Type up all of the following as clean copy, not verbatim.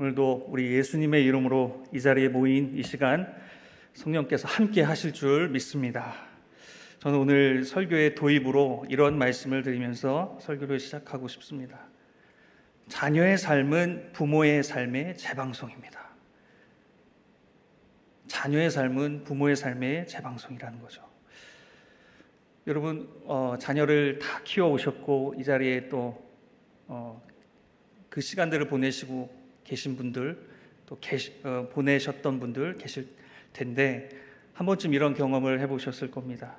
오늘도 우리 예수님의 이름으로 이 자리에 모인 이 시간 성령께서 함께 하실 줄 믿습니다. 저는 오늘 설교의 도입으로 이런 말씀을 드리면서 설교를 시작하고 싶습니다. 자녀의 삶은 부모의 삶의 재방송입니다. 자녀의 삶은 부모의 삶의 재방송이라는 거죠. 여러분, 자녀를 다 키워오셨고 이 자리에 또 그 시간들을 보내시고 계신 분들, 또 보내셨던 분들 계실 텐데 한 번쯤 이런 경험을 해보셨을 겁니다.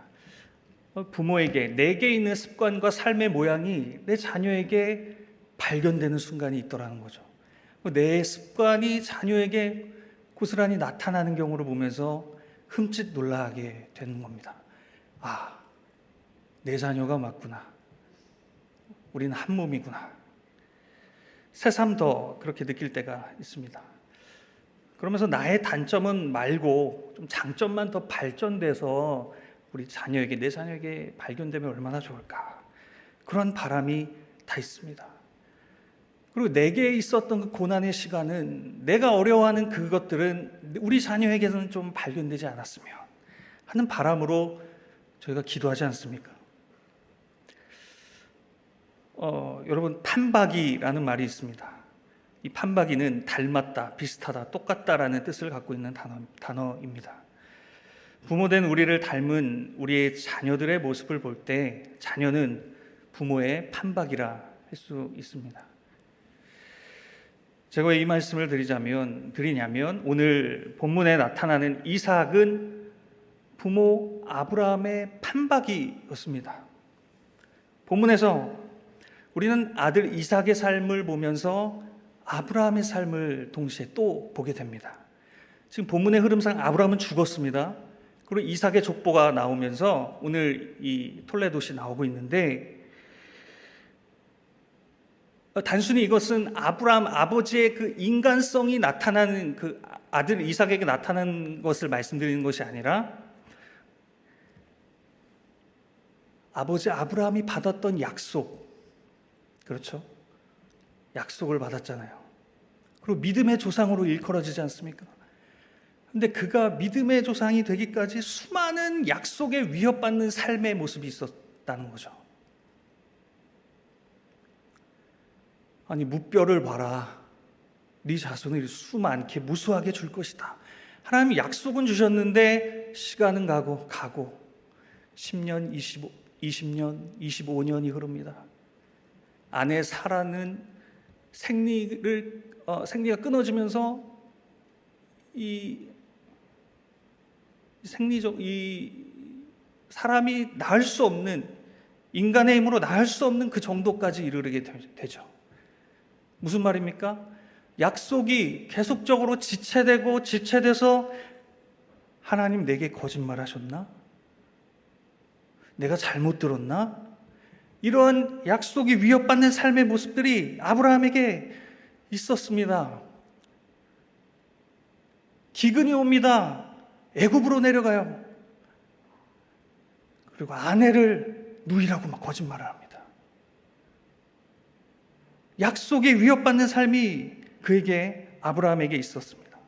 부모에게 내게 있는 습관과 삶의 모양이 내 자녀에게 발견되는 순간이 있더라는 거죠. 내 습관이 자녀에게 고스란히 나타나는 경우를 보면서 흠칫 놀라게 되는 겁니다. 아, 내 자녀가 맞구나. 우리는 한 몸이구나. 새삼 더 그렇게 느낄 때가 있습니다. 그러면서 나의 단점은 말고 좀 장점만 더 발전돼서 우리 자녀에게, 내 자녀에게 발견되면 얼마나 좋을까. 그런 바람이 다 있습니다. 그리고 내게 있었던 그 고난의 시간은, 내가 어려워하는 그것들은 우리 자녀에게는 좀 발견되지 않았으면 하는 바람으로 저희가 기도하지 않습니까? 여러분, 판박이라는 말이 있습니다. 이 판박이는 닮았다, 비슷하다, 똑같다라는 뜻을 갖고 있는 단어입니다. 부모된 우리를 닮은 우리의 자녀들의 모습을 볼 때 자녀는 부모의 판박이라 할 수 있습니다. 제가 왜 이 말씀을 드리냐면 오늘 본문에 나타나는 이삭은 부모 아브라함의 판박이였습니다. 본문에서 우리는 아들 이삭의 삶을 보면서 아브라함의 삶을 동시에 또 보게 됩니다. 지금 본문의 흐름상 아브라함은 죽었습니다. 그리고 이삭의 족보가 나오면서 오늘 이 톨레도시 나오고 있는데, 단순히 이것은 아브라함 아버지의 그 인간성이 나타나는, 그 아들 이삭에게 나타나는 것을 말씀드리는 것이 아니라 아버지 아브라함이 받았던 약속, 그렇죠? 약속을 받았잖아요. 그리고 믿음의 조상으로 일컬어지지 않습니까? 근데 그가 믿음의 조상이 되기까지 수많은 약속에 위협받는 삶의 모습이 있었다는 거죠. 아니, 무뼈를 봐라. 네 자손을 수많게 무수하게 줄 것이다. 하나님이 약속은 주셨는데 시간은 가고 10년, 20년, 25년이 흐릅니다. 아내 사라는 생리가 끊어지면서 이 사람이 낳을 수 없는, 인간의 힘으로 낳을 수 없는 그 정도까지 이르게 되죠. 무슨 말입니까? 약속이 계속적으로 지체돼서 하나님 내게 거짓말하셨나? 내가 잘못 들었나? 이런 약속이 위협받는 삶의 모습들이 아브라함에게 있었습니다. 기근이 옵니다. 애굽으로 내려가요. 그리고 아내를 누이라고 막 거짓말을 합니다. 약속이 위협받는 삶이 그에게, 아브라함에게 있었습니다.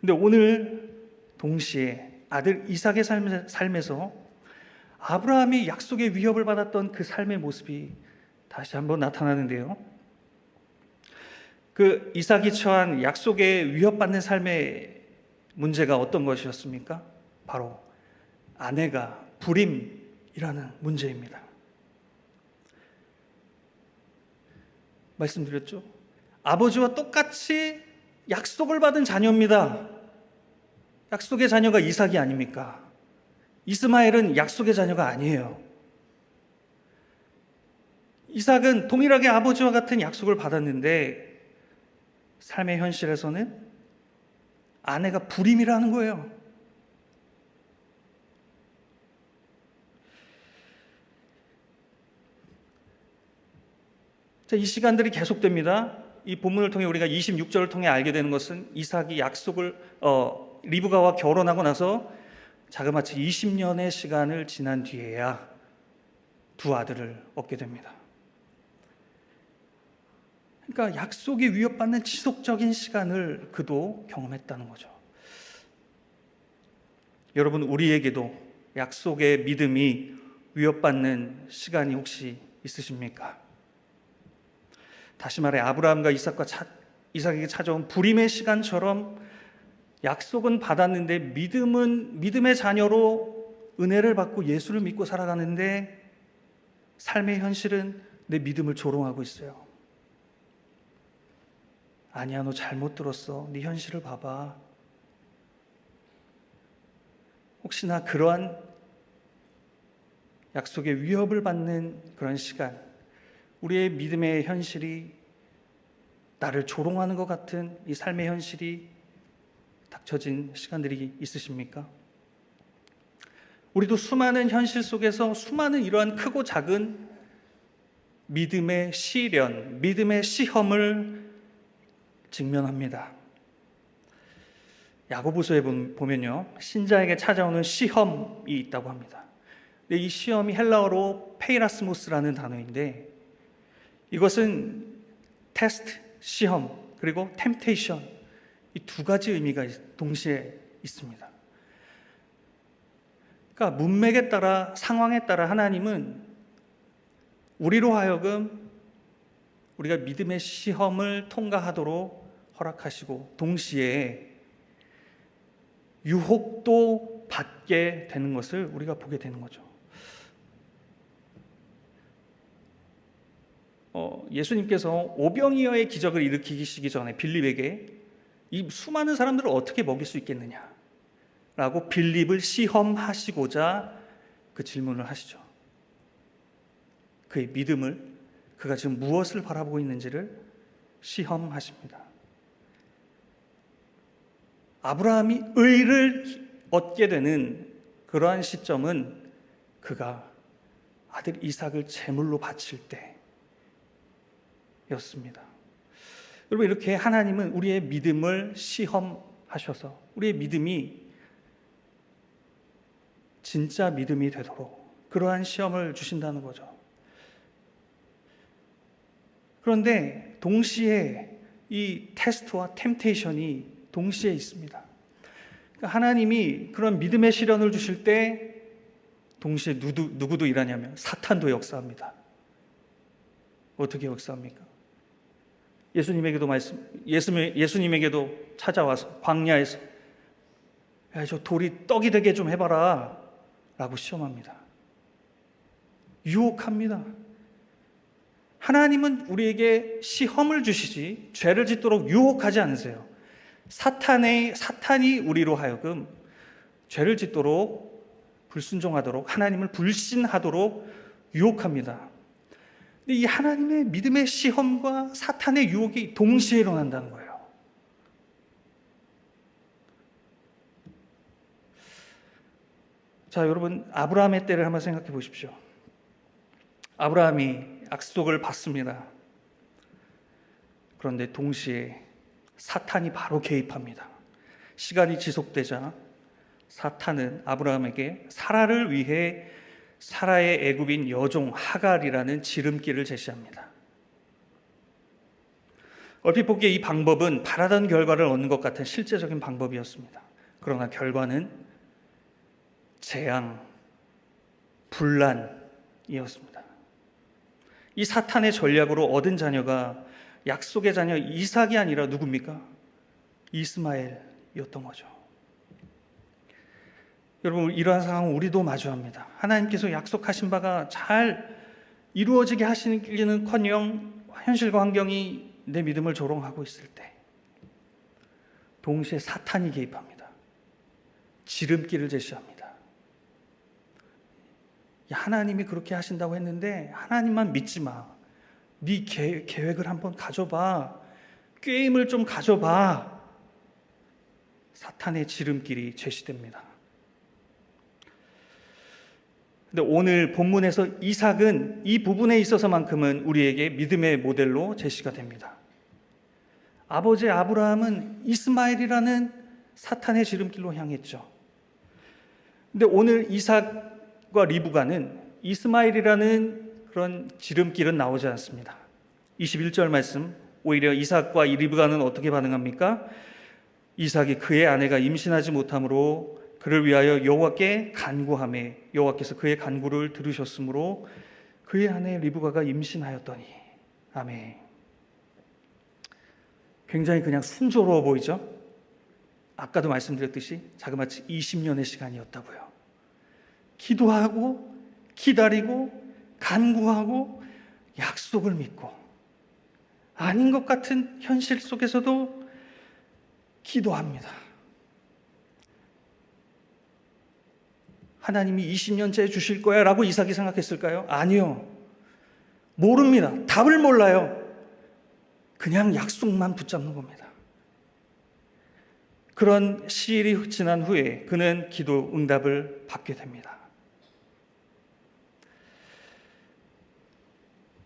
근데 오늘 동시에 아들 이삭의 삶에서 아브라함이 약속의 위협을 받았던 그 삶의 모습이 다시 한번 나타나는데요. 그 이삭이 처한 약속에 위협받는 삶의 문제가 어떤 것이었습니까? 바로 아내가 불임이라는 문제입니다. 말씀드렸죠? 아버지와 똑같이 약속을 받은 자녀입니다. 약속의 자녀가 이삭이 아닙니까? 이스마엘은 약속의 자녀가 아니에요. 이삭은 동일하게 아버지와 같은 약속을 받았는데 삶의 현실에서는 아내가 불임이라는 거예요. 자, 이 시간들이 계속됩니다. 이 본문을 통해 우리가 26절을 통해 알게 되는 것은 이삭이 리브가와 결혼하고 나서 자그마치 20년의 시간을 지난 뒤에야 두 아들을 얻게 됩니다. 그러니까 약속이 위협받는 지속적인 시간을 그도 경험했다는 거죠. 여러분, 우리에게도 약속의 믿음이 위협받는 시간이 혹시 있으십니까? 다시 말해 아브라함과 이삭에게 찾아온 불임의 시간처럼 약속은 받았는데 믿음의 자녀로 은혜를 받고 예수를 믿고 살아가는데 삶의 현실은 내 믿음을 조롱하고 있어요. 아니야, 너 잘못 들었어. 네 현실을 봐봐. 혹시나 그러한 약속의 위협을 받는 그런 시간, 우리의 믿음의 현실이 나를 조롱하는 것 같은 이 삶의 현실이 닥쳐진 시간들이 있으십니까? 우리도 수많은 현실 속에서 수많은 이러한 크고 작은 믿음의 시련, 믿음의 시험을 직면합니다. 야고보서에 보면요, 신자에게 찾아오는 시험이 있다고 합니다. 근데 이 시험이 헬라어로 페이라스모스라는 단어인데, 이것은 테스트, 시험, 그리고 템테이션, 이 두 가지 의미가 동시에 있습니다. 그러니까 문맥에 따라, 상황에 따라 하나님은 우리로 하여금 우리가 믿음의 시험을 통과하도록 허락하시고 동시에 유혹도 받게 되는 것을 우리가 보게 되는 거죠. 예수님께서 오병이어의 기적을 일으키시기 전에 빌립에게 이 수많은 사람들을 어떻게 먹일 수 있겠느냐 라고 빌립을 시험하시고자 그 질문을 하시죠. 그의 믿음을, 그가 지금 무엇을 바라보고 있는지를 시험하십니다. 아브라함이 의를 얻게 되는 그러한 시점은 그가 아들 이삭을 제물로 바칠 때였습니다. 여러분, 이렇게 하나님은 우리의 믿음을 시험하셔서 우리의 믿음이 진짜 믿음이 되도록 그러한 시험을 주신다는 거죠. 그런데 동시에 이 테스트와 템테이션이 동시에 있습니다. 그러니까 하나님이 그런 믿음의 시련을 주실 때 동시에 누구도 일하냐면 사탄도 역사합니다. 어떻게 역사합니까? 예수님에게도 찾아와서 광야에서 야, 저 돌이 떡이 되게 좀 해봐라 라고 시험합니다. 유혹합니다. 하나님은 우리에게 시험을 주시지 죄를 짓도록 유혹하지 않으세요. 사탄이 우리로 하여금 죄를 짓도록 불순종하도록 하나님을 불신하도록 유혹합니다. 근데 이 하나님의 믿음의 시험과 사탄의 유혹이 동시에 일어난다는 거예요. 자, 여러분, 아브라함의 때를 한번 생각해 보십시오. 아브라함이 약속을 받습니다. 그런데 동시에 사탄이 바로 개입합니다. 시간이 지속되자 사탄은 아브라함에게 사라를 위해 사라의 애굽인 여종 하갈이라는 지름길을 제시합니다. 얼핏 보기에 이 방법은 바라던 결과를 얻는 것 같은 실제적인 방법이었습니다. 그러나 결과는 재앙, 분란이었습니다. 이 사탄의 전략으로 얻은 자녀가 약속의 자녀 이삭이 아니라 누굽니까? 이스마엘이었던 거죠. 여러분, 이러한 상황은 우리도 마주합니다. 하나님께서 약속하신 바가 잘 이루어지게 하시기는커녕 현실과 환경이 내 믿음을 조롱하고 있을 때 동시에 사탄이 개입합니다. 지름길을 제시합니다. 하나님이 그렇게 하신다고 했는데 하나님만 믿지 마. 네 계획을 한번 가져봐. 게임을 좀 가져봐. 사탄의 지름길이 제시됩니다. 근데 오늘 본문에서 이삭은 이 부분에 있어서만큼은 우리에게 믿음의 모델로 제시가 됩니다. 아버지 아브라함은 이스마엘이라는 사탄의 지름길로 향했죠. 근데 오늘 이삭과 리브가는 이스마엘이라는 그런 지름길은 나오지 않습니다. 21절 말씀 오히려 이삭과 이 리브가는 어떻게 반응합니까? 이삭이 그의 아내가 임신하지 못하므로 그를 위하여 여호와께 간구하매 여호와께서 그의 간구를 들으셨으므로 그의 아내 리브가가 임신하였더니. 아멘. 굉장히 그냥 순조로워 보이죠? 아까도 말씀드렸듯이 자그마치 20년의 시간이었다고요. 기도하고 기다리고 간구하고 약속을 믿고 아닌 것 같은 현실 속에서도 기도합니다. 하나님이 20년째 주실 거야 라고 이삭이 생각했을까요? 아니요. 모릅니다. 답을 몰라요. 그냥 약속만 붙잡는 겁니다. 그런 시일이 지난 후에 그는 기도 응답을 받게 됩니다.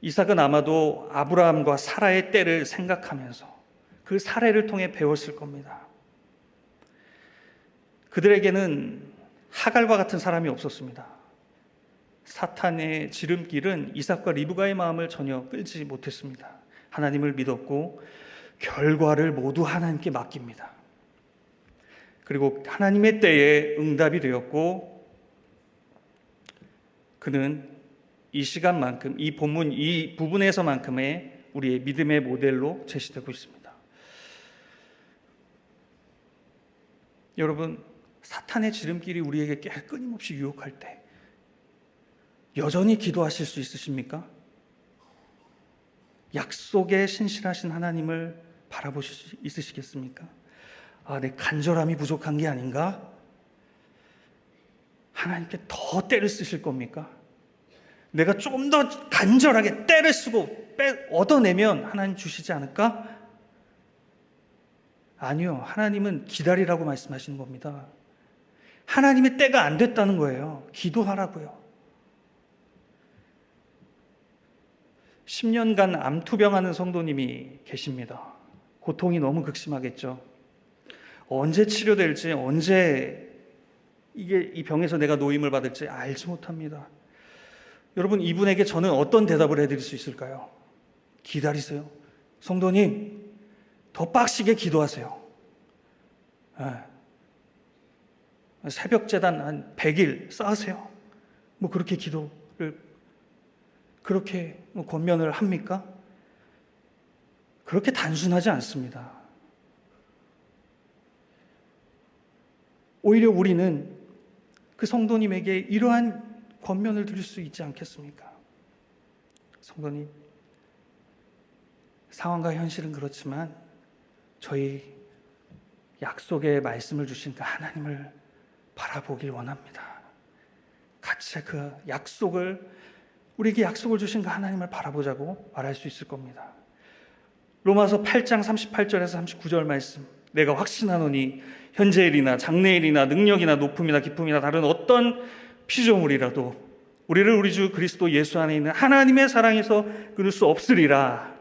이삭은 아마도 아브라함과 사라의 때를 생각하면서 그 사례를 통해 배웠을 겁니다. 그들에게는 하갈과 같은 사람이 없었습니다. 사탄의 지름길은 이삭과 리브가의 마음을 전혀 끌지 못했습니다. 하나님을 믿었고 결과를 모두 하나님께 맡깁니다. 그리고 하나님의 때에 응답이 되었고 그는 이 시간만큼, 이 본문 이 부분에서만큼의 우리의 믿음의 모델로 제시되고 있습니다. 여러분, 사탄의 지름길이 우리에게 끊임없이 유혹할 때 여전히 기도하실 수 있으십니까? 약속에 신실하신 하나님을 바라보실 수 있으시겠습니까? 내 간절함이 부족한 게 아닌가? 하나님께 더 때를 쓰실 겁니까? 내가 좀 더 간절하게 때를 쓰고 얻어내면 하나님 주시지 않을까? 아니요. 하나님은 기다리라고 말씀하시는 겁니다. 하나님의 때가 안 됐다는 거예요. 기도하라고요. 10년간 암투병하는 성도님이 계십니다. 고통이 너무 극심하겠죠. 언제 치료될지, 언제 이 병에서 내가 노임을 받을지 알지 못합니다. 여러분, 이분에게 저는 어떤 대답을 해드릴 수 있을까요? 기다리세요. 성도님, 더 빡시게 기도하세요. 새벽 제단 한 100일 쌓으세요. 그렇게 기도를 그렇게 권면을 합니까? 그렇게 단순하지 않습니다. 오히려 우리는 그 성도님에게 이러한 권면을 드릴 수 있지 않겠습니까? 성도님, 상황과 현실은 그렇지만 저희 약속의 말씀을 주신 그 하나님을 바라보길 원합니다. 같이 그 약속을, 우리에게 약속을 주신 그 하나님을 바라보자고 말할 수 있을 겁니다. 로마서 8장 38절에서 39절 말씀, 내가 확신하노니 현재일이나 장래일이나 능력이나 높음이나 기쁨이나 다른 어떤 피조물이라도 우리를 우리 주 그리스도 예수 안에 있는 하나님의 사랑에서 끊을 수 없으리라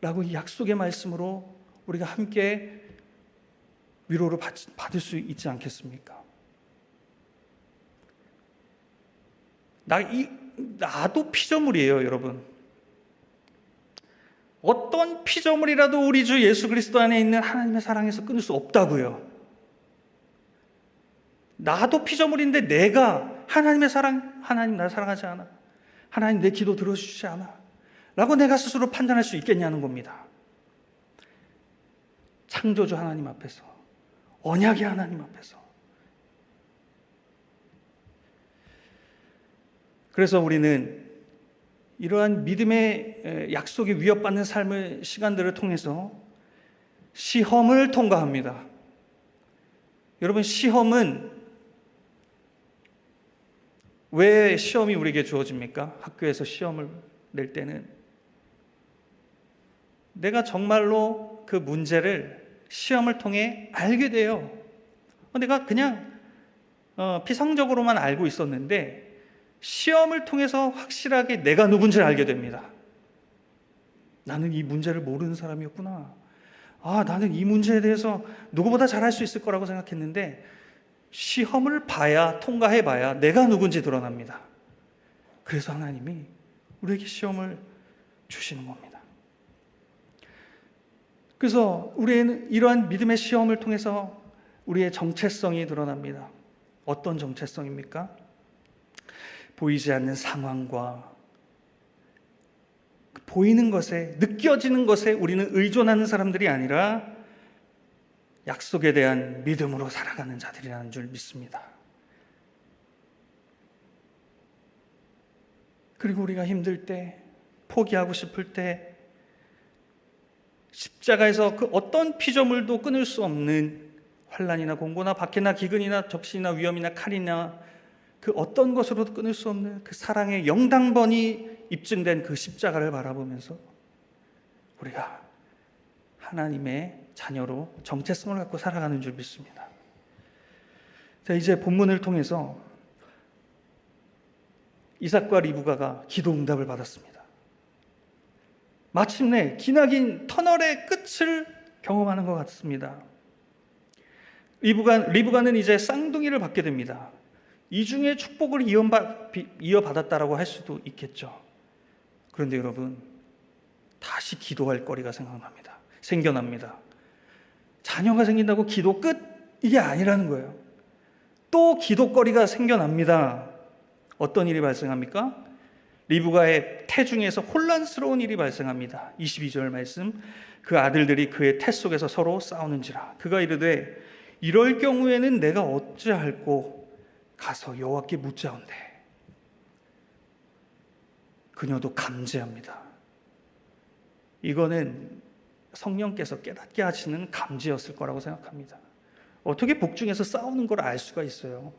라고 이 약속의 말씀으로 우리가 함께 위로를 받을 수 있지 않겠습니까? 나도 피조물이에요, 여러분. 어떤 피조물이라도 우리 주 예수 그리스도 안에 있는 하나님의 사랑에서 끊을 수 없다고요. 나도 피조물인데 내가 하나님의 사랑, 하나님 나를 사랑하지 않아, 하나님 내 기도 들어주시지 않아 라고 내가 스스로 판단할 수 있겠냐는 겁니다. 창조주 하나님 앞에서, 언약의 하나님 앞에서. 그래서 우리는 이러한 믿음의 약속에 위협받는 삶의 시간들을 통해서 시험을 통과합니다. 여러분, 시험은 왜 시험이 우리에게 주어집니까? 학교에서 시험을 낼 때는 내가 정말로 그 문제를 시험을 통해 알게 돼요. 내가 그냥 피상적으로만 알고 있었는데 시험을 통해서 확실하게 내가 누군지를 알게 됩니다. 나는 이 문제를 모르는 사람이었구나. 나는 이 문제에 대해서 누구보다 잘할 수 있을 거라고 생각했는데 시험을 봐야, 통과해봐야 내가 누군지 드러납니다. 그래서 하나님이 우리에게 시험을 주시는 겁니다. 그래서 우리는 이러한 믿음의 시험을 통해서 우리의 정체성이 드러납니다. 어떤 정체성입니까? 보이지 않는 상황과 보이는 것에, 느껴지는 것에 우리는 의존하는 사람들이 아니라 약속에 대한 믿음으로 살아가는 자들이라는 줄 믿습니다. 그리고 우리가 힘들 때, 포기하고 싶을 때, 십자가에서 그 어떤 피조물도 끊을 수 없는 환난이나 공고나 박해나 기근이나 적신이나 위험이나 칼이나 그 어떤 것으로도 끊을 수 없는 그 사랑의 영당번이 입증된 그 십자가를 바라보면서 우리가 하나님의 자녀로 정체성을 갖고 살아가는 줄 믿습니다. 자, 이제 본문을 통해서 이삭과 리브가가 기도 응답을 받았습니다. 마침내 기나긴 터널의 끝을 경험하는 것 같습니다. 리브가는 이제 쌍둥이를 받게 됩니다. 이중의 축복을 이어받았다라고 할 수도 있겠죠. 그런데 여러분, 다시 기도할 거리가 생겨납니다. 자녀가 생긴다고 기도 끝? 이게 아니라는 거예요. 또 기도거리가 생겨납니다. 어떤 일이 발생합니까? 리브가의 태중에서 혼란스러운 일이 발생합니다. 22절 말씀, 그 아들들이 그의 태 속에서 서로 싸우는지라. 그가 이르되 이럴 경우에는 내가 어찌할꼬 가서 여호와께 묻자온대. 그녀도 감지합니다. 이거는 성령께서 깨닫게 하시는 감지였을 거라고 생각합니다. 어떻게 복중에서 싸우는 걸 알 수가 있어요?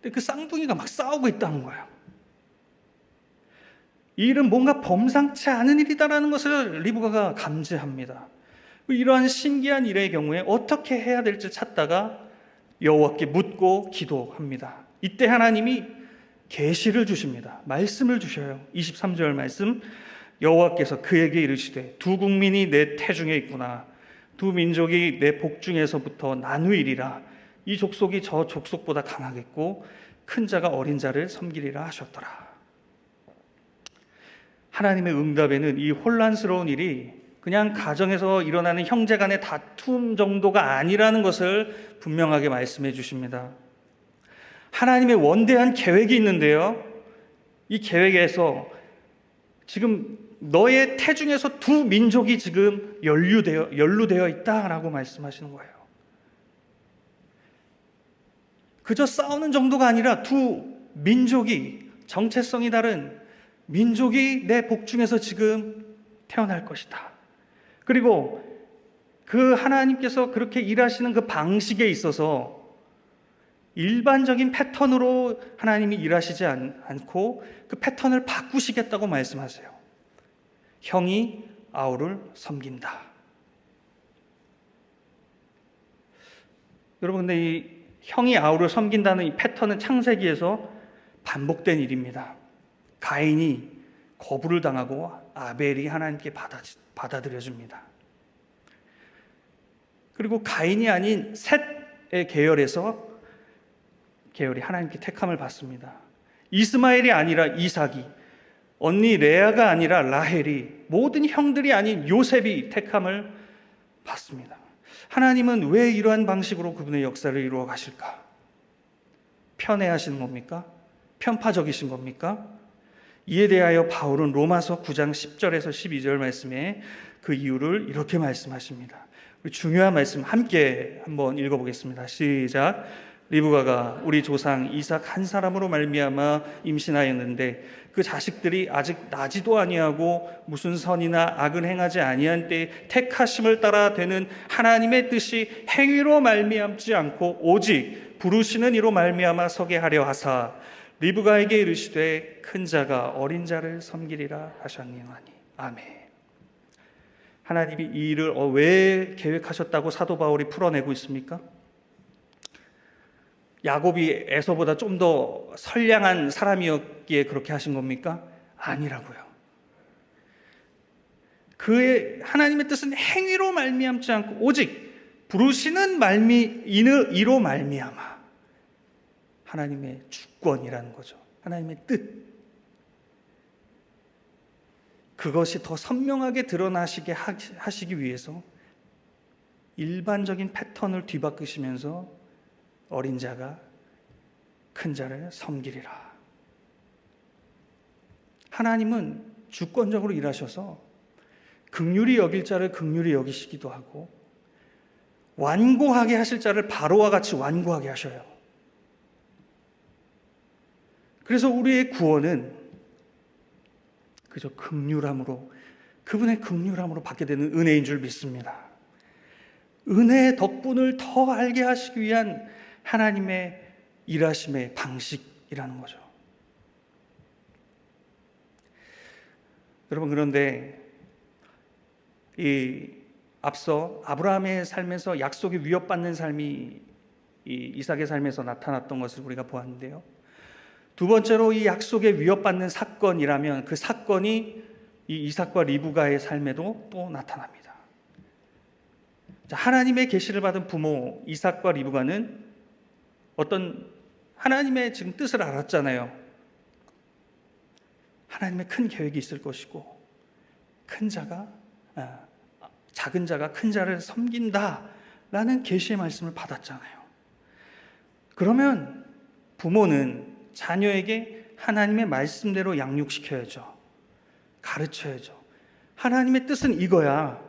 근데 그 쌍둥이가 막 싸우고 있다는 거예요. 이 일은 뭔가 범상치 않은 일이다라는 것을 리브가가 감지합니다. 이러한 신기한 일의 경우에 어떻게 해야 될지 찾다가 여호와께 묻고 기도합니다. 이때 하나님이 계시를 주십니다. 말씀을 주셔요. 23절 말씀, 여호와께서 그에게 이르시되 두 국민이 내 태중에 있구나. 두 민족이 내 복중에서부터 나누이리라. 이 족속이 저 족속보다 강하겠고 큰 자가 어린 자를 섬기리라 하셨더라. 하나님의 응답에는 이 혼란스러운 일이 그냥 가정에서 일어나는 형제 간의 다툼 정도가 아니라는 것을 분명하게 말씀해 주십니다. 하나님의 원대한 계획이 있는데요, 이 계획에서 지금 너의 태중에서 두 민족이 지금 연루되어 있다라고 말씀하시는 거예요. 그저 싸우는 정도가 아니라 두 민족이, 정체성이 다른 민족이 내 복중에서 지금 태어날 것이다. 그리고 그 하나님께서 그렇게 일하시는 그 방식에 있어서 일반적인 패턴으로 하나님이 일하시지 않고 그 패턴을 바꾸시겠다고 말씀하세요. 형이 아우를 섬긴다. 여러분, 근데 이 형이 아우를 섬긴다는 이 패턴은 창세기에서 반복된 일입니다. 가인이 거부를 당하고 아벨이 하나님께 받아들여집니다. 그리고 가인이 아닌 셋의 계열이 하나님께 택함을 받습니다. 이스마엘이 아니라 이삭이, 언니 레아가 아니라 라헬이, 모든 형들이 아닌 요셉이 택함을 받습니다. 하나님은 왜 이러한 방식으로 그분의 역사를 이루어 가실까? 편애하시는 겁니까? 편파적이신 겁니까? 이에 대하여 바울은 로마서 9장 10절에서 12절 말씀에 그 이유를 이렇게 말씀하십니다. 중요한 말씀 함께 한번 읽어보겠습니다. 시작. 리브가가 우리 조상 이삭 한 사람으로 말미암아 임신하였는데 그 자식들이 아직 나지도 아니하고 무슨 선이나 악을 행하지 아니한 때에 택하심을 따라 되는 하나님의 뜻이 행위로 말미암지 않고 오직 부르시는 이로 말미암아 서게 하려 하사 리브가에게 이르시되 큰 자가 어린 자를 섬기리라 하셨니하니. 아멘. 하나님이 이 일을 왜 계획하셨다고 사도 바울이 풀어내고 있습니까? 야곱이 에서보다 좀 더 선량한 사람이었기에 그렇게 하신 겁니까? 아니라고요. 그의 하나님의 뜻은 행위로 말미암지 않고 오직 부르시는 이로 말미암아 하나님의 주권이라는 거죠. 하나님의 뜻. 그것이 더 선명하게 드러나시게 하시기 위해서 일반적인 패턴을 뒤바꾸시면서 어린 자가 큰 자를 섬기리라. 하나님은 주권적으로 일하셔서 긍휼히 여길 자를 긍휼히 여기시기도 하고 완고하게 하실 자를 바로와 같이 완고하게 하셔요. 그래서 우리의 구원은 그저 긍휼함으로, 그분의 긍휼함으로 받게 되는 은혜인 줄 믿습니다. 은혜의 덕분을 더 알게 하시기 위한 하나님의 일하심의 방식이라는 거죠. 여러분, 그런데 앞서 아브라함의 삶에서 약속이 위협받는 삶이 이삭의 삶에서 나타났던 것을 우리가 보았는데요. 두 번째로 이 약속에 위협받는 사건이라면 그 사건이 이 이삭과 리브가의 삶에도 또 나타납니다. 자, 하나님의 계시를 받은 부모 이삭과 리브가는 어떤 하나님의 지금 뜻을 알았잖아요. 하나님의 큰 계획이 있을 것이고 작은 자가 큰 자를 섬긴다라는 계시의 말씀을 받았잖아요. 그러면 부모는 자녀에게 하나님의 말씀대로 양육시켜야죠. 가르쳐야죠. 하나님의 뜻은 이거야.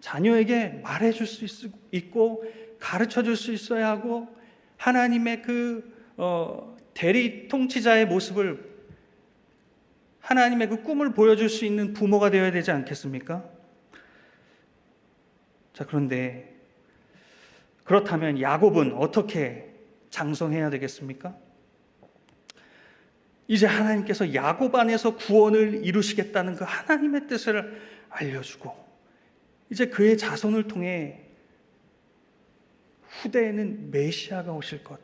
자녀에게 말해줄 수 있고 가르쳐줄 수 있어야 하고 하나님의 대리 통치자의 모습을, 하나님의 그 꿈을 보여줄 수 있는 부모가 되어야 되지 않겠습니까? 자, 그런데 그렇다면 야곱은 어떻게 장성해야 되겠습니까? 이제 하나님께서 야곱 안에서 구원을 이루시겠다는 그 하나님의 뜻을 알려주고 이제 그의 자손을 통해 후대에는 메시아가 오실 것,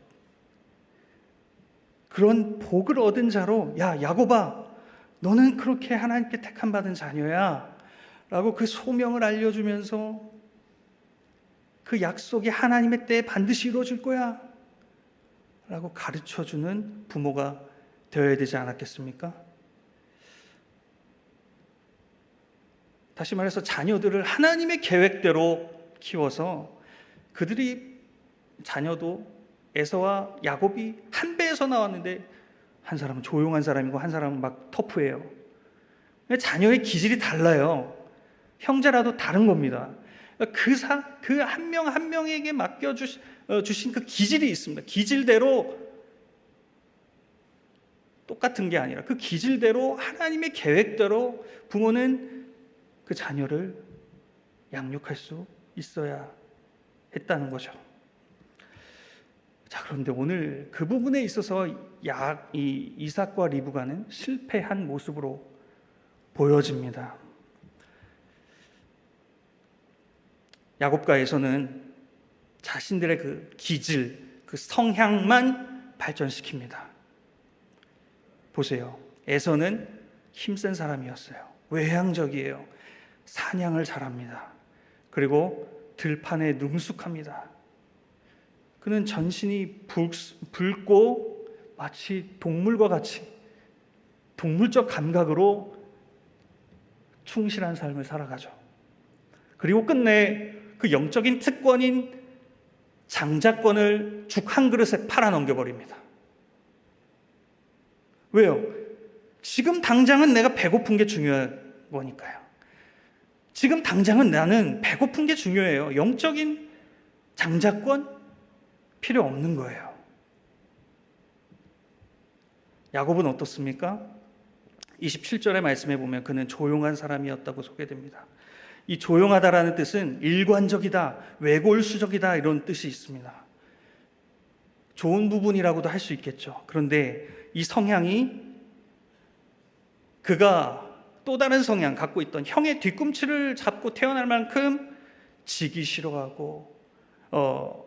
그런 복을 얻은 자로, 야 야곱아, 너는 그렇게 하나님께 택함 받은 자녀야 라고 그 소명을 알려주면서 그 약속이 하나님의 때에 반드시 이루어질 거야 라고 가르쳐주는 부모가 되어야 되지 않았겠습니까? 다시 말해서 자녀들을 하나님의 계획대로 키워서 자녀도 에서와 야곱이 한 배에서 나왔는데 한 사람은 조용한 사람이고 한 사람은 막 터프해요. 자녀의 기질이 달라요. 형제라도 다른 겁니다. 그 한 명 한 명에게 맡겨주신 그 기질이 있습니다. 기질대로 똑같은 게 아니라 그 기질대로 하나님의 계획대로 부모는 그 자녀를 양육할 수 있어야 했다는 거죠. 자, 그런데 오늘 그 부분에 있어서 이삭과 리브가는 실패한 모습으로 보여집니다. 야곱과에서는 자신들의 그 기질, 그 성향만 발전시킵니다. 보세요. 에서는 힘센 사람이었어요. 외향적이에요. 사냥을 잘합니다. 그리고 들판에 능숙합니다. 그는 전신이 붉고 마치 동물과 같이 동물적 감각으로 충실한 삶을 살아가죠. 그리고 끝내 그 영적인 특권인 장자권을 죽 한 그릇에 팔아 넘겨버립니다. 왜요? 지금 당장은 내가 배고픈 게 중요한 거니까요. 지금 당장은 나는 배고픈 게 중요해요. 영적인 장자권 필요 없는 거예요. 야곱은 어떻습니까? 27절의 말씀에 보면 그는 조용한 사람이었다고 소개됩니다. 이 조용하다라는 뜻은 일관적이다, 외골수적이다 이런 뜻이 있습니다. 좋은 부분이라고도 할 수 있겠죠. 그런데 이 성향이 그가 또 다른 성향 갖고 있던 형의 뒤꿈치를 잡고 태어날 만큼 지기 싫어하고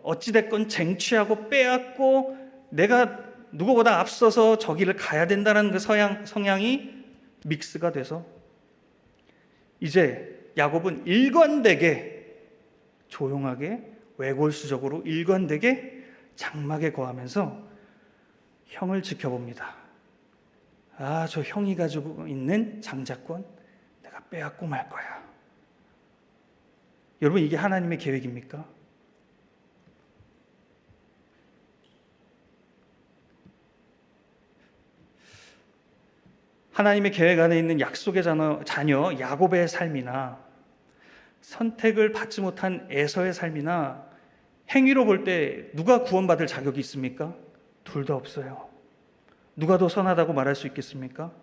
어찌됐건 쟁취하고 빼앗고 내가 누구보다 앞서서 저기를 가야 된다는 그 성향이 믹스가 돼서 이제 야곱은 일관되게 조용하게 외골수적으로 일관되게 장막에 거하면서 형을 지켜봅니다. 저 형이 가지고 있는 장자권, 빼앗고 말 거야. 여러분, 이게 하나님의 계획입니까? 하나님의 계획 안에 있는 약속의 자녀 야곱의 삶이나 선택을 받지 못한 에서의 삶이나 행위로 볼 때 누가 구원받을 자격이 있습니까? 둘 다 없어요. 누가 더 선하다고 말할 수 있겠습니까?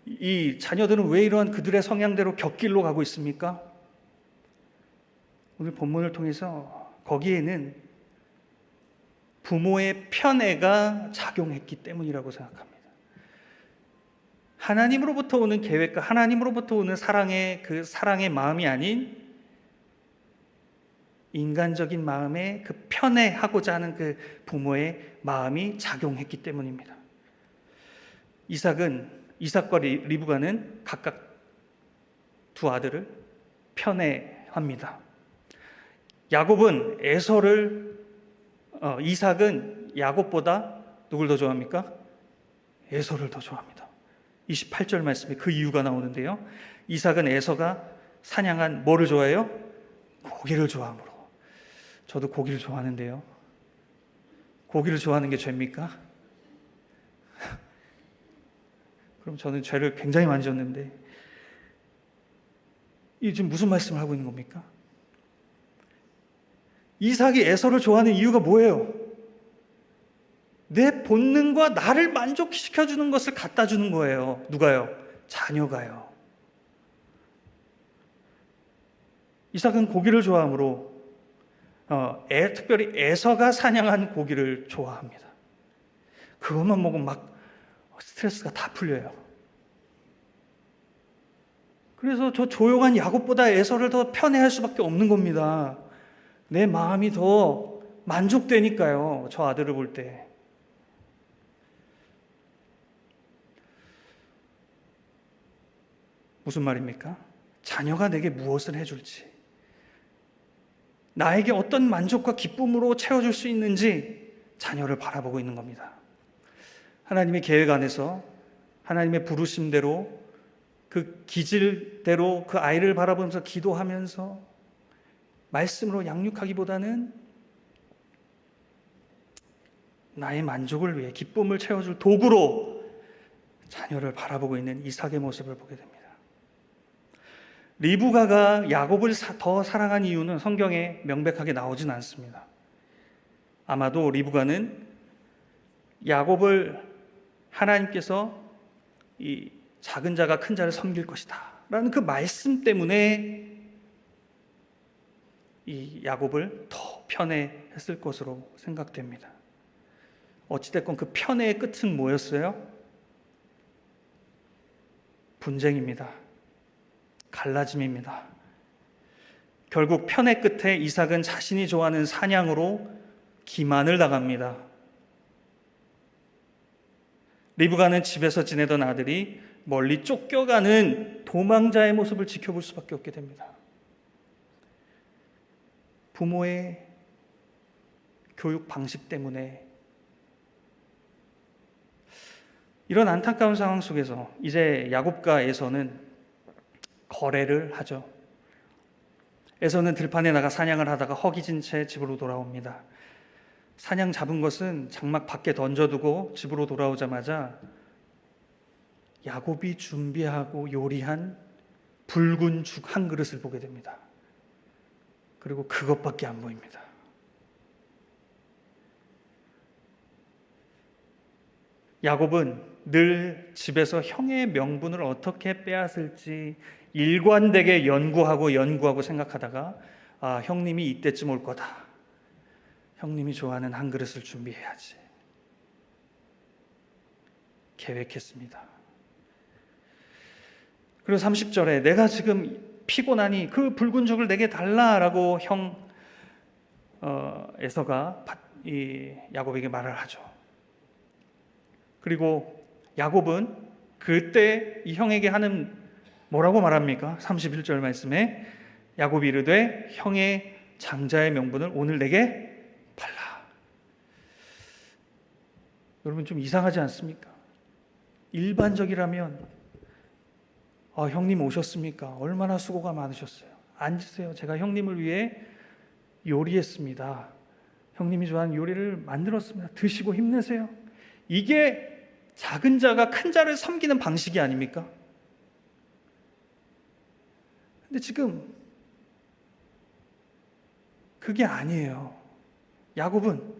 이 자녀들은 왜 이러한 그들의 성향대로 곁길로 가고 있습니까? 오늘 본문을 통해서 거기에는 부모의 편애가 작용했기 때문이라고 생각합니다. 하나님으로부터 오는 계획과 하나님으로부터 오는 그 사랑의 마음이 아닌 인간적인 마음에 그 편애하고자 하는 그 부모의 마음이 작용했기 때문입니다. 이삭과 리브가는 각각 두 아들을 편애합니다. 이삭은 야곱보다 누굴 더 좋아합니까? 에서를 더 좋아합니다. 28절 말씀에 그 이유가 나오는데요. 이삭은 에서가 사냥한 뭐를 좋아해요? 고기를 좋아하므로. 저도 고기를 좋아하는데요. 고기를 좋아하는 게 죄입니까? 그럼 저는 죄를 굉장히 많이 졌는데 이 지금 무슨 말씀을 하고 있는 겁니까? 이삭이 에서를 좋아하는 이유가 뭐예요? 내 본능과 나를 만족시켜주는 것을 갖다 주는 거예요. 누가요? 자녀가요. 이삭은 고기를 좋아하므로 특별히 에서가 사냥한 고기를 좋아합니다. 그것만 먹으면 막 스트레스가 다 풀려요. 그래서 저 조용한 야곱보다 에서를 더 편애할 수밖에 없는 겁니다. 내 마음이 더 만족되니까요. 저 아들을 볼 때. 무슨 말입니까? 자녀가 내게 무엇을 해줄지, 나에게 어떤 만족과 기쁨으로 채워줄 수 있는지 자녀를 바라보고 있는 겁니다. 하나님의 계획 안에서 하나님의 부르심대로 그 기질대로 그 아이를 바라보면서 기도하면서 말씀으로 양육하기보다는 나의 만족을 위해 기쁨을 채워줄 도구로 자녀를 바라보고 있는 이삭의 모습을 보게 됩니다. 리브가가 야곱을 더 사랑한 이유는 성경에 명백하게 나오진 않습니다. 아마도 리브가는 야곱을 하나님께서 이 작은 자가 큰 자를 섬길 것이다 라는 그 말씀 때문에 이 야곱을 더 편애했을 것으로 생각됩니다. 어찌됐건 그 편애의 끝은 뭐였어요? 분쟁입니다. 갈라짐입니다. 결국 편애 끝에 이삭은 자신이 좋아하는 사냥으로 기만을 당합니다. 리브가는 집에서 지내던 아들이 멀리 쫓겨가는 도망자의 모습을 지켜볼 수밖에 없게 됩니다. 부모의 교육 방식 때문에 이런 안타까운 상황 속에서 이제 야곱과 에서는 거래를 하죠. 에서는 들판에 나가 사냥을 하다가 허기진 채 집으로 돌아옵니다. 사냥 잡은 것은 장막 밖에 던져두고 집으로 돌아오자마자 야곱이 준비하고 요리한 붉은 죽 한 그릇을 보게 됩니다. 그리고 그것밖에 안 보입니다. 야곱은 늘 집에서 형의 명분을 어떻게 빼앗을지 일관되게 연구하고 생각하다가 형님이 이때쯤 올 거다. 형님이 좋아하는 한 그릇을 준비해야지. 계획했습니다. 그리고 30절에 내가 지금 피곤하니 그 붉은 죽을 내게 달라라고 에서가 이 야곱에게 말을 하죠. 그리고 야곱은 그때 이 형에게 하는 뭐라고 말합니까? 31절 말씀에 야곱이 이르되 형의 장자의 명분을 오늘 내게 팔라. 여러분 좀 이상하지 않습니까? 일반적이라면 형님 오셨습니까? 얼마나 수고가 많으셨어요. 앉으세요. 제가 형님을 위해 요리했습니다. 형님이 좋아하는 요리를 만들었습니다. 드시고 힘내세요. 이게 작은 자가 큰 자를 섬기는 방식이 아닙니까? 근데 지금 그게 아니에요. 야곱은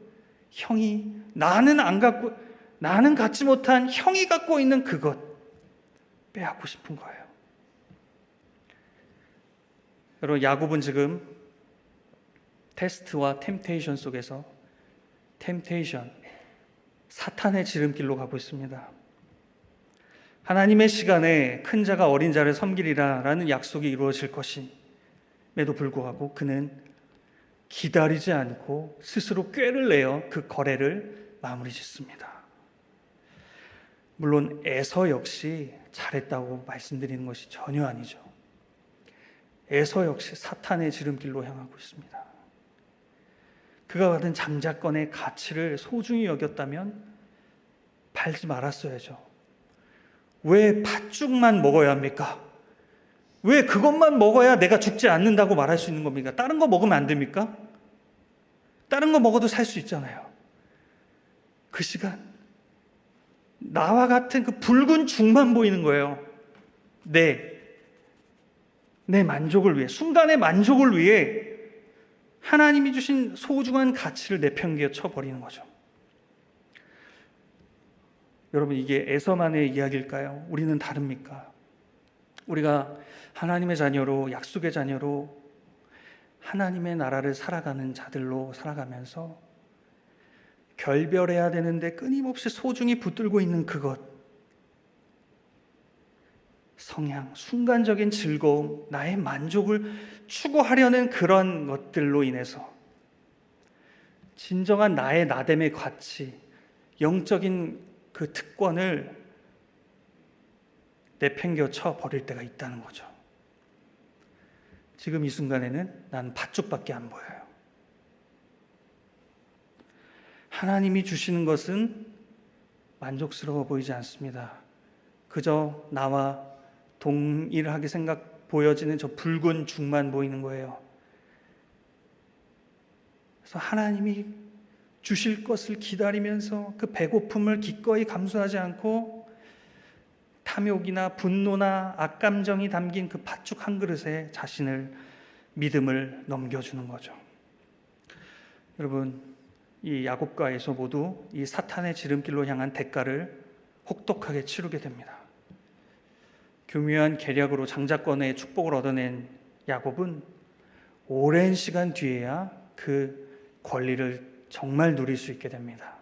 나는 갖지 못한 형이 갖고 있는 그것 빼앗고 싶은 거예요. 여러분, 야곱은 지금 테스트와 템테이션 속에서 사탄의 지름길로 가고 있습니다. 하나님의 시간에 큰 자가 어린 자를 섬기리라 라는 약속이 이루어질 것임에도 불구하고 그는 기다리지 않고 스스로 꾀를 내어 그 거래를 마무리 짓습니다. 물론 에서 역시 잘했다고 말씀드리는 것이 전혀 아니죠. 에서 역시 사탄의 지름길로 향하고 있습니다. 그가 받은 장자권의 가치를 소중히 여겼다면 팔지 말았어야죠. 왜 팥죽만 먹어야 합니까? 왜 그것만 먹어야 내가 죽지 않는다고 말할 수 있는 겁니까? 다른 거 먹으면 안 됩니까? 다른 거 먹어도 살 수 있잖아요. 그 시간 나와 같은 그 붉은 죽만 보이는 거예요. 내 만족을 위해, 순간의 만족을 위해 하나님이 주신 소중한 가치를 내팽개쳐 쳐버리는 거죠. 여러분, 이게 에서만의 이야기일까요? 우리는 다릅니까? 우리가 하나님의 자녀로, 약속의 자녀로 하나님의 나라를 살아가는 자들로 살아가면서 결별해야 되는데 끊임없이 소중히 붙들고 있는 그것, 성향, 순간적인 즐거움, 나의 만족을 추구하려는 그런 것들로 인해서 진정한 나의 나됨의 가치, 영적인 그 특권을 내팽겨 쳐 버릴 때가 있다는 거죠. 지금 이 순간에는 난 팥죽밖에 안 보여요. 하나님이 주시는 것은 만족스러워 보이지 않습니다. 그저 나와 동일하게 보여지는 저 붉은 죽만 보이는 거예요. 그래서 하나님이 주실 것을 기다리면서 그 배고픔을 기꺼이 감수하지 않고 탐욕이나 분노나 악감정이 담긴 그 팥죽 한 그릇에 자신을, 믿음을 넘겨주는 거죠. 여러분, 이 야곱과 에서 모두 이 사탄의 지름길로 향한 대가를 혹독하게 치르게 됩니다. 교묘한 계략으로 장자권의 축복을 얻어낸 야곱은 오랜 시간 뒤에야 그 권리를 정말 누릴 수 있게 됩니다.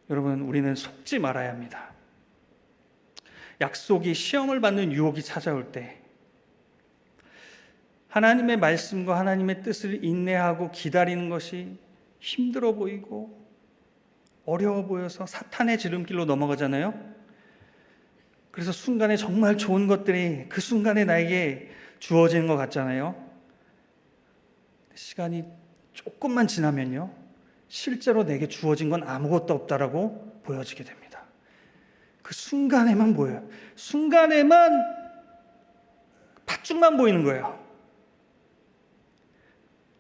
여러분, 우리는 속지 말아야 합니다. 약속이 시험을 받는 유혹이 찾아올 때 하나님의 말씀과 하나님의 뜻을 인내하고 기다리는 것이 힘들어 보이고 어려워 보여서 사탄의 지름길로 넘어가잖아요. 그래서 순간에 정말 좋은 것들이 그 순간에 나에게 주어지는 것 같잖아요. 시간이 조금만 지나면요, 실제로 내게 주어진 건 아무것도 없다라고 보여지게 됩니다. 그 순간에만 보여요. 순간에만 팥죽만 보이는 거예요.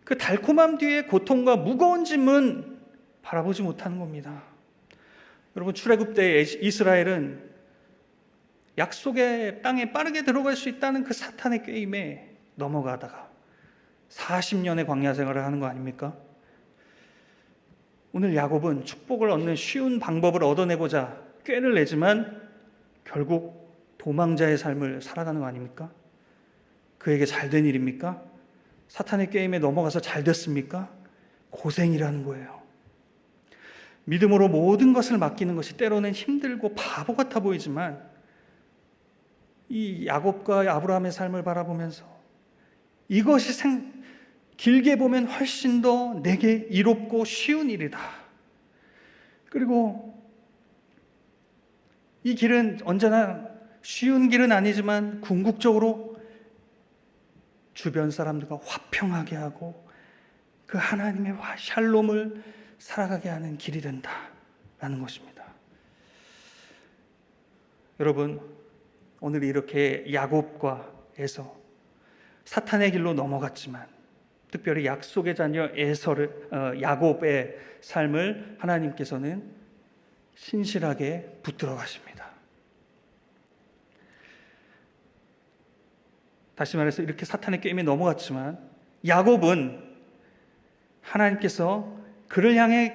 그 달콤함 뒤에 고통과 무거운 짐은 바라보지 못하는 겁니다. 여러분, 출애굽 때 이스라엘은 약속의 땅에 빠르게 들어갈 수 있다는 그 사탄의 게임에 넘어가다가 40년의 광야 생활을 하는 거 아닙니까? 오늘 야곱은 축복을 얻는 쉬운 방법을 얻어내고자 꾀를 내지만 결국 도망자의 삶을 살아가는 거 아닙니까? 그에게 잘된 일입니까? 사탄의 게임에 넘어가서 잘 됐습니까? 고생이라는 거예요. 믿음으로 모든 것을 맡기는 것이 때로는 힘들고 바보 같아 보이지만 이 야곱과 아브라함의 삶을 바라보면서 이것이 길게 보면 훨씬 더 내게 이롭고 쉬운 일이다. 그리고 이 길은 언제나 쉬운 길은 아니지만 궁극적으로 주변 사람들과 화평하게 하고 그 하나님의 샬롬을 살아가게 하는 길이 된다라는 것입니다. 여러분, 오늘 이렇게 야곱과 에서 사탄의 길로 넘어갔지만 특별히 약속의 자녀 야곱의 삶을 하나님께서는 신실하게 붙들어 가십니다. 다시 말해서 이렇게 사탄의 게임에 넘어갔지만 야곱은 하나님께서 그를 향해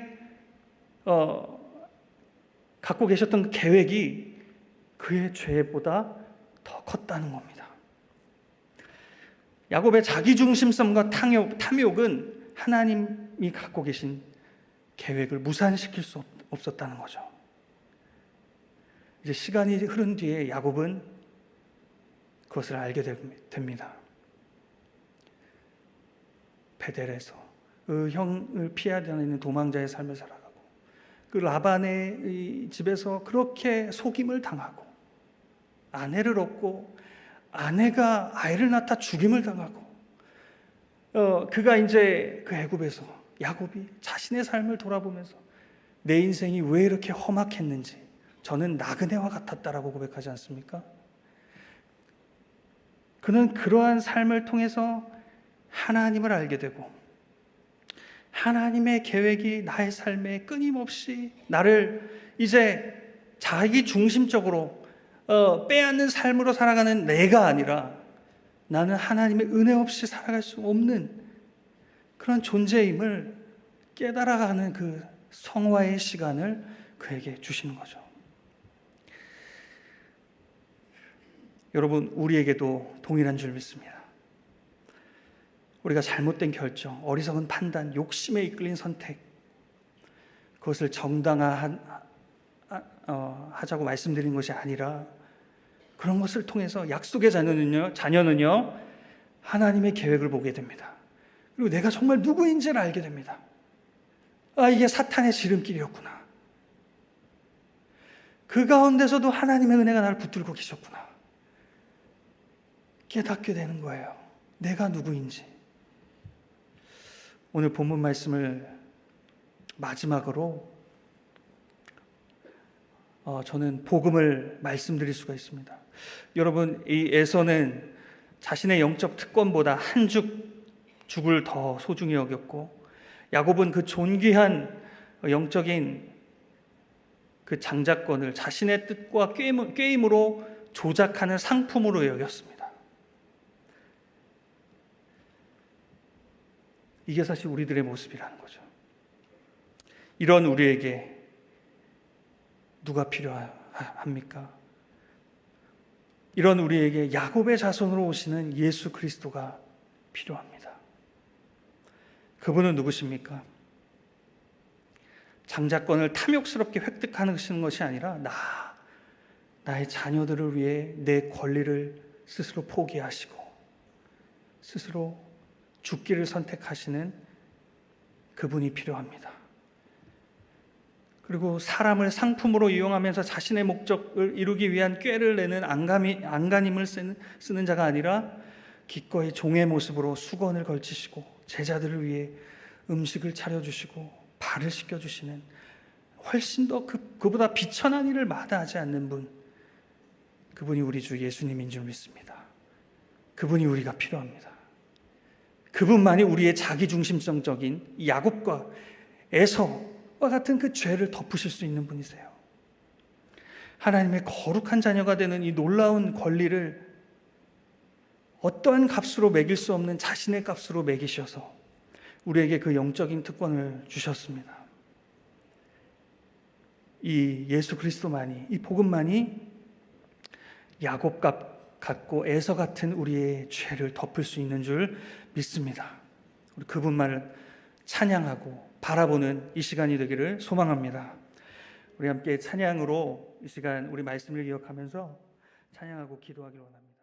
갖고 계셨던 그 계획이 그의 죄보다 더 컸다는 겁니다. 야곱의 자기중심성과 탐욕은 하나님이 갖고 계신 계획을 무산시킬 수 없었다는 거죠. 이제 시간이 흐른 뒤에 야곱은 그것을 알게 됩니다. 베델에서 그 형을 피해 다니는 도망자의 삶을 살아가고 그 라반의 집에서 그렇게 속임을 당하고 아내를 얻고 아내가 아이를 낳다 죽임을 당하고 그가 이제 그 애굽에서 야곱이 자신의 삶을 돌아보면서 내 인생이 왜 이렇게 험악했는지 저는 나그네와 같았다라고 고백하지 않습니까? 그는 그러한 삶을 통해서 하나님을 알게 되고 하나님의 계획이 나의 삶에 끊임없이 나를 이제 자기 중심적으로 빼앗는 삶으로 살아가는 내가 아니라 나는 하나님의 은혜 없이 살아갈 수 없는 그런 존재임을 깨달아가는 그 성화의 시간을 그에게 주시는 거죠. 여러분, 우리에게도 동일한 줄 믿습니다. 우리가 잘못된 결정, 어리석은 판단, 욕심에 이끌린 선택, 그것을 정당화하자고 말씀드린 것이 아니라 그런 것을 통해서 약속의 자녀는요 하나님의 계획을 보게 됩니다. 그리고 내가 정말 누구인지를 알게 됩니다. 이게 사탄의 지름길이었구나. 그 가운데서도 하나님의 은혜가 나를 붙들고 계셨구나. 깨닫게 되는 거예요. 내가 누구인지. 오늘 본문 말씀을 마지막으로 저는 복음을 말씀드릴 수가 있습니다. 여러분, 이 에서는 자신의 영적 특권보다 한 죽을 더 소중히 여겼고 야곱은 그 존귀한 영적인 그 장자권을 자신의 뜻과 꾀임으로 조작하는 상품으로 여겼습니다. 이게 사실 우리들의 모습이라는 거죠. 이런 우리에게 누가 필요합니까? 이런 우리에게 야곱의 자손으로 오시는 예수 그리스도가 필요합니다. 그분은 누구십니까? 장자권을 탐욕스럽게 획득하는 것이 아니라 나의 자녀들을 위해 내 권리를 스스로 포기하시고 스스로 죽기를 선택하시는 그분이 필요합니다. 그리고 사람을 상품으로 이용하면서 자신의 목적을 이루기 위한 꾀를 내는 안간힘을 쓰는 자가 아니라 기꺼이 종의 모습으로 수건을 걸치시고 제자들을 위해 음식을 차려주시고 발을 씻겨주시는 훨씬 더 그보다 비천한 일을 마다하지 않는 분, 그분이 우리 주 예수님인 줄 믿습니다. 그분이 우리가 필요합니다. 그분만이 우리의 자기중심성적인 야곱과 에서와 같은 그 죄를 덮으실 수 있는 분이세요. 하나님의 거룩한 자녀가 되는 이 놀라운 권리를 어떠한 값으로 매길 수 없는 자신의 값으로 매기셔서 우리에게 그 영적인 특권을 주셨습니다. 이 예수 그리스도만이, 이 복음만이 야곱 같고 에서 같은 우리의 죄를 덮을 수 있는 줄 믿습니다. 우리 그분만을 찬양하고 바라보는 이 시간이 되기를 소망합니다. 우리 함께 찬양으로 이 시간 우리 말씀을 기억하면서 찬양하고 기도하기를 원합니다.